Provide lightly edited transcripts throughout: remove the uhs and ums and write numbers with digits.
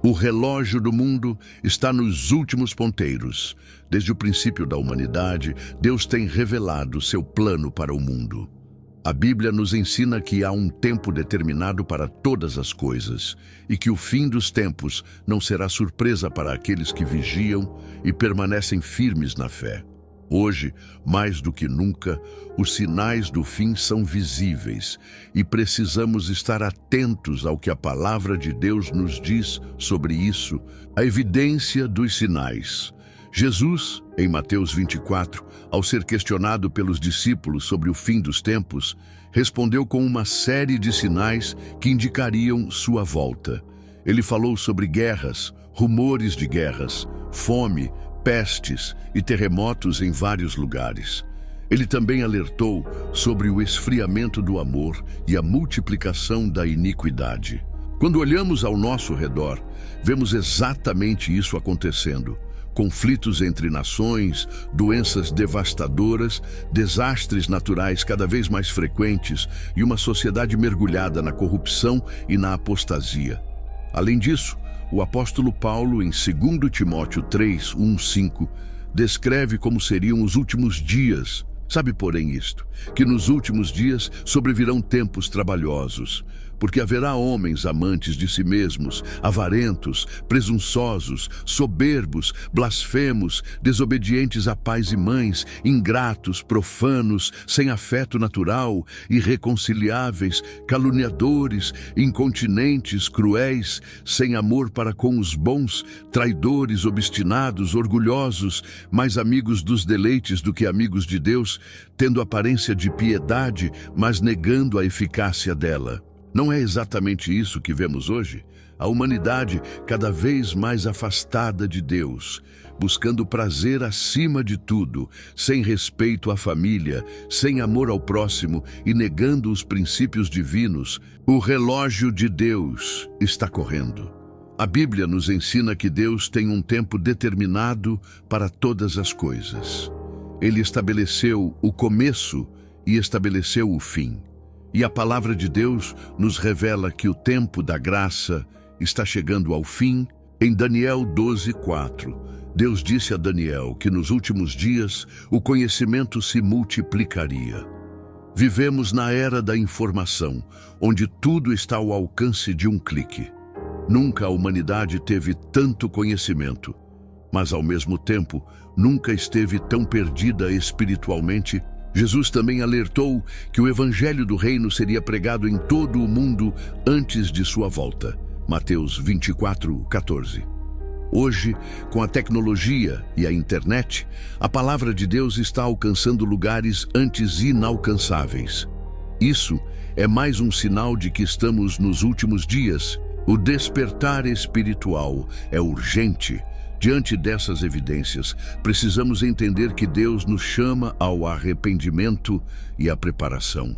O relógio do mundo está nos últimos ponteiros. Desde o princípio da humanidade, Deus tem revelado seu plano para o mundo. A Bíblia nos ensina que há um tempo determinado para todas as coisas e que o fim dos tempos não será surpresa para aqueles que vigiam e permanecem firmes na fé. Hoje, mais do que nunca, os sinais do fim são visíveis e precisamos estar atentos ao que a palavra de Deus nos diz sobre isso, a evidência dos sinais. Jesus, em Mateus 24, ao ser questionado pelos discípulos sobre o fim dos tempos, respondeu com uma série de sinais que indicariam sua volta. Ele falou sobre guerras, rumores de guerras, fome, pestes e terremotos em vários lugares. Ele também alertou sobre o esfriamento do amor e a multiplicação da iniquidade. Quando olhamos ao nosso redor, vemos exatamente isso acontecendo. Conflitos entre nações, doenças devastadoras, desastres naturais cada vez mais frequentes e uma sociedade mergulhada na corrupção e na apostasia. Além disso, o apóstolo Paulo, em 2 Timóteo 3, 1-5, descreve como seriam os últimos dias. Sabe, porém, isto, que nos últimos dias sobrevirão tempos trabalhosos, porque haverá homens amantes de si mesmos, avarentos, presunçosos, soberbos, blasfemos, desobedientes a pais e mães, ingratos, profanos, sem afeto natural, irreconciliáveis, caluniadores, incontinentes, cruéis, sem amor para com os bons, traidores, obstinados, orgulhosos, mais amigos dos deleites do que amigos de Deus, tendo aparência de piedade, mas negando a eficácia dela. Não é exatamente isso que vemos hoje? A humanidade cada vez mais afastada de Deus, buscando prazer acima de tudo, sem respeito à família, sem amor ao próximo e negando os princípios divinos. O relógio de Deus está correndo. A Bíblia nos ensina que Deus tem um tempo determinado para todas as coisas. Ele estabeleceu o começo e estabeleceu o fim. E a palavra de Deus nos revela que o tempo da graça está chegando ao fim. Em Daniel 12:4, Deus disse a Daniel que nos últimos dias o conhecimento se multiplicaria. Vivemos na era da informação, onde tudo está ao alcance de um clique. Nunca a humanidade teve tanto conhecimento, mas ao mesmo tempo nunca esteve tão perdida espiritualmente. Jesus também alertou que o evangelho do reino seria pregado em todo o mundo antes de sua volta. Mateus 24:14. Hoje, com a tecnologia e a internet, a palavra de Deus está alcançando lugares antes inalcançáveis. Isso é mais um sinal de que estamos nos últimos dias. O despertar espiritual é urgente. Diante dessas evidências, precisamos entender que Deus nos chama ao arrependimento e à preparação.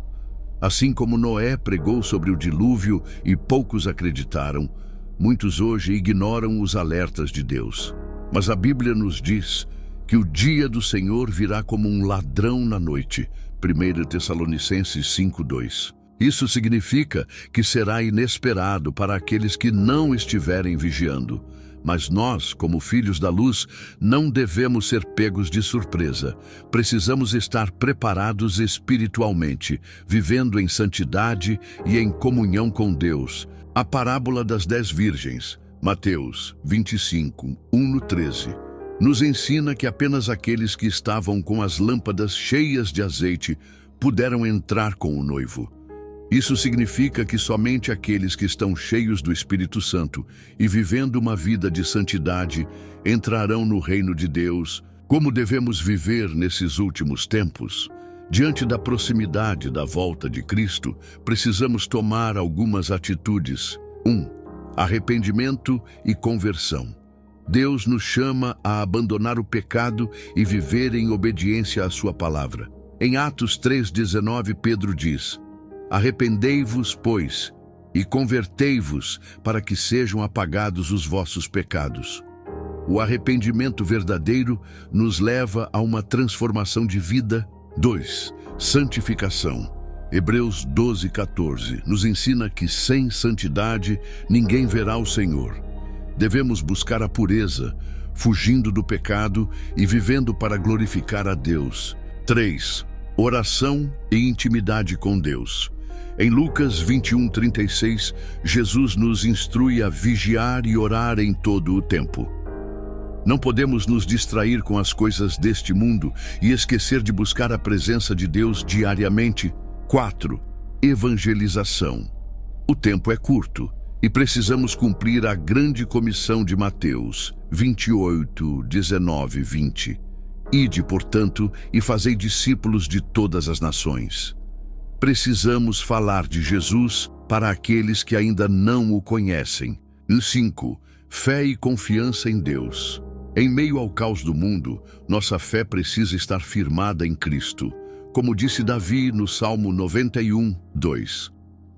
Assim como Noé pregou sobre o dilúvio e poucos acreditaram, muitos hoje ignoram os alertas de Deus. Mas a Bíblia nos diz que o dia do Senhor virá como um ladrão na noite. 1 Tessalonicenses 5:2. Isso significa que será inesperado para aqueles que não estiverem vigiando. Mas nós, como filhos da luz, não devemos ser pegos de surpresa. Precisamos estar preparados espiritualmente, vivendo em santidade e em comunhão com Deus. A parábola das 10 virgens, Mateus 25, 1-13, nos ensina que apenas aqueles que estavam com as lâmpadas cheias de azeite puderam entrar com o noivo. Isso significa que somente aqueles que estão cheios do Espírito Santo e vivendo uma vida de santidade entrarão no reino de Deus. Como devemos viver nesses últimos tempos? Diante da proximidade da volta de Cristo, precisamos tomar algumas atitudes. 1. Arrependimento e conversão. Deus nos chama a abandonar o pecado e viver em obediência à sua palavra. Em Atos 3:19, Pedro diz: Arrependei-vos, pois, e convertei-vos para que sejam apagados os vossos pecados. O arrependimento verdadeiro nos leva a uma transformação de vida. 2. Santificação. Hebreus 12:14 nos ensina que sem santidade ninguém verá o Senhor. Devemos buscar a pureza, fugindo do pecado e vivendo para glorificar a Deus. 3. Oração e intimidade com Deus. Em Lucas 21:36, Jesus nos instrui a vigiar e orar em todo o tempo. Não podemos nos distrair com as coisas deste mundo e esquecer de buscar a presença de Deus diariamente. 4. Evangelização. O tempo é curto e precisamos cumprir a grande comissão de Mateus 28:19-20. Ide, portanto, e fazei discípulos de todas as nações. Precisamos falar de Jesus para aqueles que ainda não o conhecem. 5. Fé e confiança em Deus. Em meio ao caos do mundo, nossa fé precisa estar firmada em Cristo. Como disse Davi no Salmo 91:2.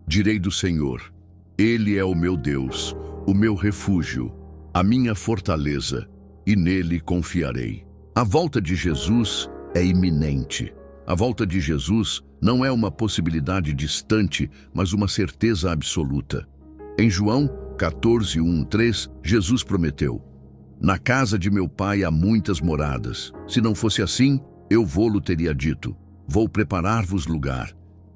Direi do Senhor: Ele é o meu Deus, o meu refúgio, a minha fortaleza, e nele confiarei. A volta de Jesus é iminente. A volta de Jesus não é uma possibilidade distante, mas uma certeza absoluta. Em João 14:1-3, Jesus prometeu: Na casa de meu pai há muitas moradas. Se não fosse assim, eu vô-lo teria dito: Vou preparar-vos lugar.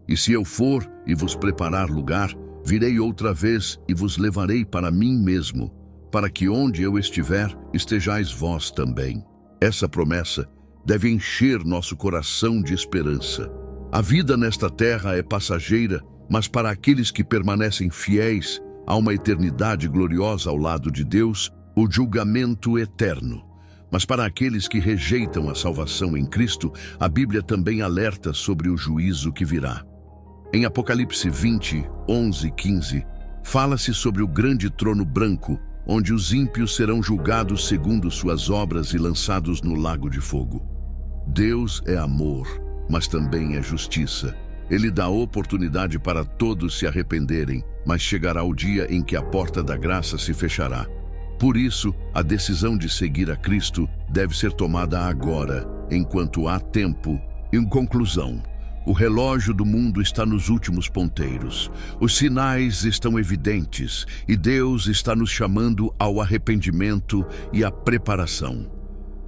E se eu for e vos preparar lugar, virei outra vez e vos levarei para mim mesmo, para que onde eu estiver, estejais vós também. Essa promessa deve encher nosso coração de esperança. A vida nesta terra é passageira, mas para aqueles que permanecem fiéis, há uma eternidade gloriosa ao lado de Deus, o julgamento eterno. Mas para aqueles que rejeitam a salvação em Cristo, a Bíblia também alerta sobre o juízo que virá. Em Apocalipse 20:11-15, fala-se sobre o grande trono branco, onde os ímpios serão julgados segundo suas obras e lançados no lago de fogo. Deus é amor, mas também é justiça. Ele dá oportunidade para todos se arrependerem, mas chegará o dia em que a porta da graça se fechará. Por isso, a decisão de seguir a Cristo deve ser tomada agora, enquanto há tempo. Em conclusão, o relógio do mundo está nos últimos ponteiros. Os sinais estão evidentes e Deus está nos chamando ao arrependimento e à preparação.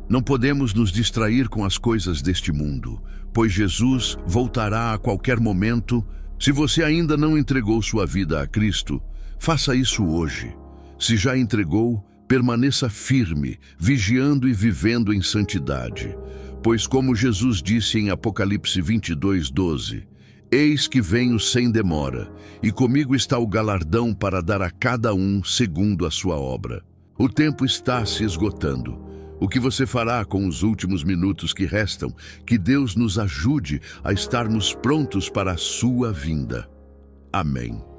Não podemos nos distrair com as coisas deste mundo, pois Jesus voltará a qualquer momento. Se você ainda não entregou sua vida a Cristo, faça isso hoje. Se já entregou, permaneça firme, vigiando e vivendo em santidade. Pois como Jesus disse em Apocalipse 22:12, Eis que venho sem demora, e comigo está o galardão para dar a cada um segundo a sua obra. O tempo está se esgotando. O que você fará com os últimos minutos que restam? Que Deus nos ajude a estarmos prontos para a sua vinda. Amém.